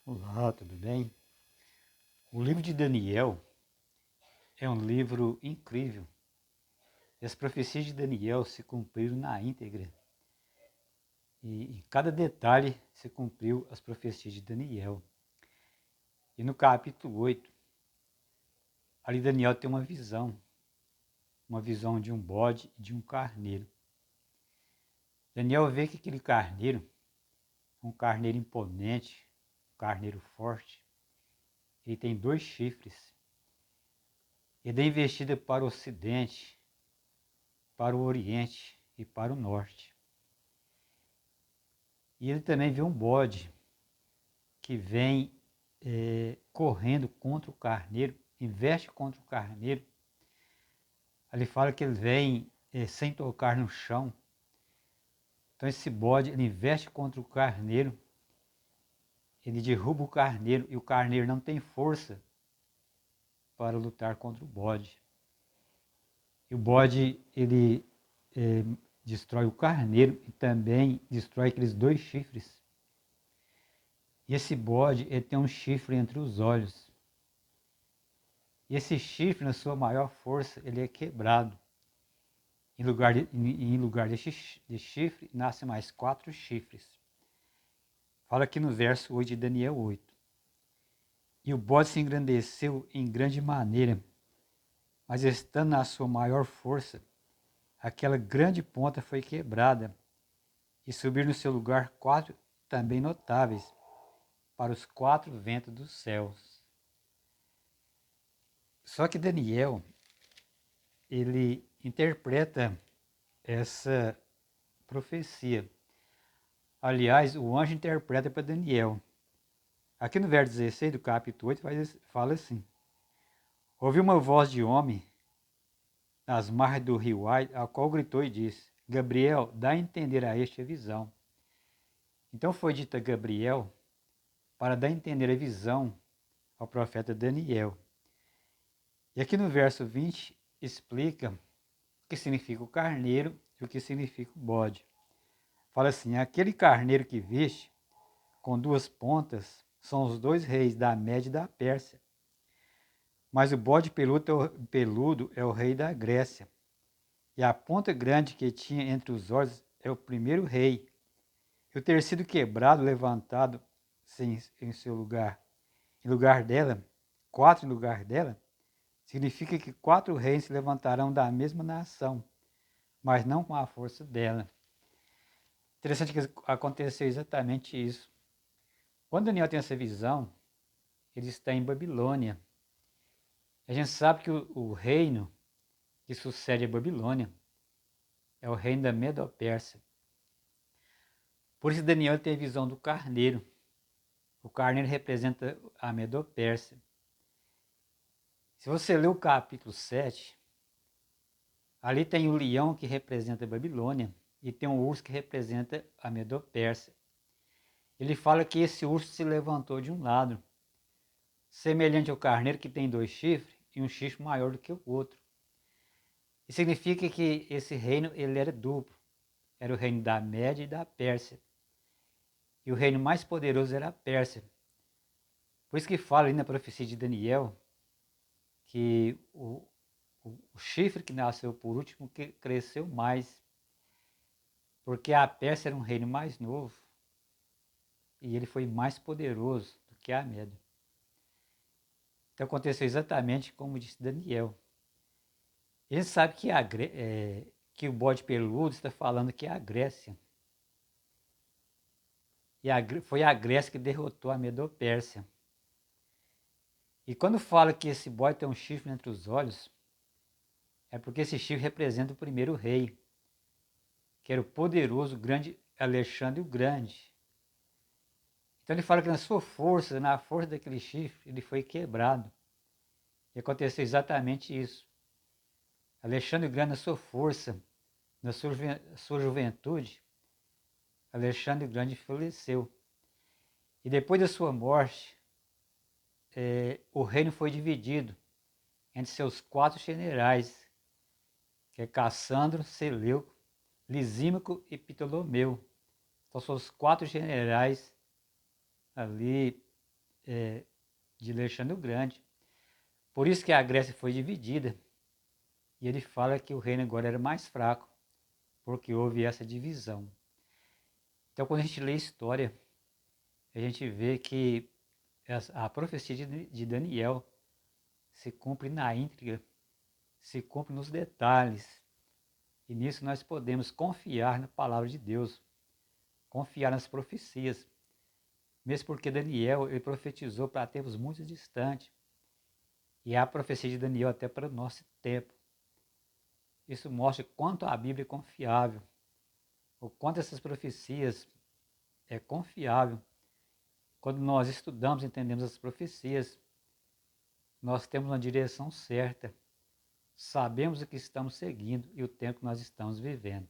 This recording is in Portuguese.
Olá, tudo bem? O livro de Daniel é um livro incrível. As profecias de Daniel se cumpriram na íntegra. E em cada detalhe se cumpriu as profecias de Daniel. E no capítulo 8, ali Daniel tem uma visão de um bode e de um carneiro. Daniel vê que aquele carneiro é um carneiro imponente, um carneiro forte. Ele tem 2 chifres. Ele é investido para o ocidente, para o oriente e para o norte. E ele também vê um bode que vem correndo contra o carneiro, investe contra o carneiro. Ele fala que ele vem sem tocar no chão. Então esse bode, ele investe contra o carneiro, ele derruba o carneiro e o carneiro não tem força para lutar contra o bode. E o bode, ele destrói o carneiro e também destrói aqueles 2 chifres. E esse bode, ele tem um chifre entre os olhos. E esse chifre, na sua maior força, ele é quebrado. Em lugar desse chifre, nascem mais 4 chifres. Fala aqui no verso 8 de Daniel 8. E o bode se engrandeceu em grande maneira, mas estando na sua maior força, aquela grande ponta foi quebrada, e subiram no seu lugar 4 também notáveis, para os 4 ventos dos céus. Só que Daniel, ele interpreta essa profecia. Aliás, o anjo interpreta para Daniel. Aqui no verso 16 do capítulo 8 fala assim: ouvi uma voz de homem nas margens do rio Ai, a qual gritou e disse: Gabriel, dá a entender a este a visão. Então foi dita a Gabriel para dar a entender a visão ao profeta Daniel. E aqui no verso 20 explica o que significa o carneiro e o que significa o bode. Fala assim: aquele carneiro que viste, com 2 pontas, são os 2 reis da Média e da Pérsia. Mas o bode peludo é o rei da Grécia. E a ponta grande que tinha entre os olhos é o primeiro rei. E o ter sido quebrado, levantado em seu lugar, em lugar dela, 4 em lugar dela, significa que 4 reis se levantarão da mesma nação, mas não com a força dela. Interessante que aconteceu exatamente isso. Quando Daniel tem essa visão, ele está em Babilônia. A gente sabe que o reino que sucede a Babilônia é o reino da Medo-Pérsia. Por isso Daniel tem a visão do carneiro. O carneiro representa a Medo-Pérsia. Se você ler o capítulo 7, ali tem o leão que representa a Babilônia e tem o urso que representa a Medo-Pérsia. Ele fala que esse urso se levantou de um lado, semelhante ao carneiro que tem 2 chifres e um chifre maior do que o outro. Isso significa que esse reino ele era duplo. Era o reino da Média e da Pérsia. E o reino mais poderoso era a Pérsia. Por isso que fala ali na profecia de Daniel que o chifre que nasceu por último que cresceu mais. Porque a Pérsia era um reino mais novo e ele foi mais poderoso do que a Média. Então aconteceu exatamente como disse Daniel. Ele sabe que o bode peludo está falando que é a Grécia. E foi a Grécia que derrotou a Medo-Pérsia. E quando fala que esse bode tem um chifre entre os olhos, é porque esse chifre representa o primeiro rei, que era o poderoso grande Alexandre o Grande. Então ele fala que na sua força, na força daquele chifre, ele foi quebrado. E aconteceu exatamente isso. Alexandre o Grande, na sua força, na sua juventude, Alexandre o Grande faleceu. E depois da sua morte, o reino foi dividido entre seus 4 generais, que é Cassandro, Seleuco, Lisímaco e Ptolomeu. Então são os 4 generais ali de Alexandre o Grande. Por isso que a Grécia foi dividida. E ele fala que o reino agora era mais fraco, porque houve essa divisão. Então, quando a gente lê a história, a gente vê que a profecia de Daniel se cumpre na íntegra, se cumpre nos detalhes. E nisso nós podemos confiar na palavra de Deus, confiar nas profecias. Mesmo porque Daniel ele profetizou para tempos muito distantes. E a profecia de Daniel até para o nosso tempo. Isso mostra quanto a Bíblia é confiável, o quanto essas profecias é confiável. Quando nós estudamos e entendemos as profecias, nós temos uma direção certa, sabemos o que estamos seguindo e o tempo que nós estamos vivendo.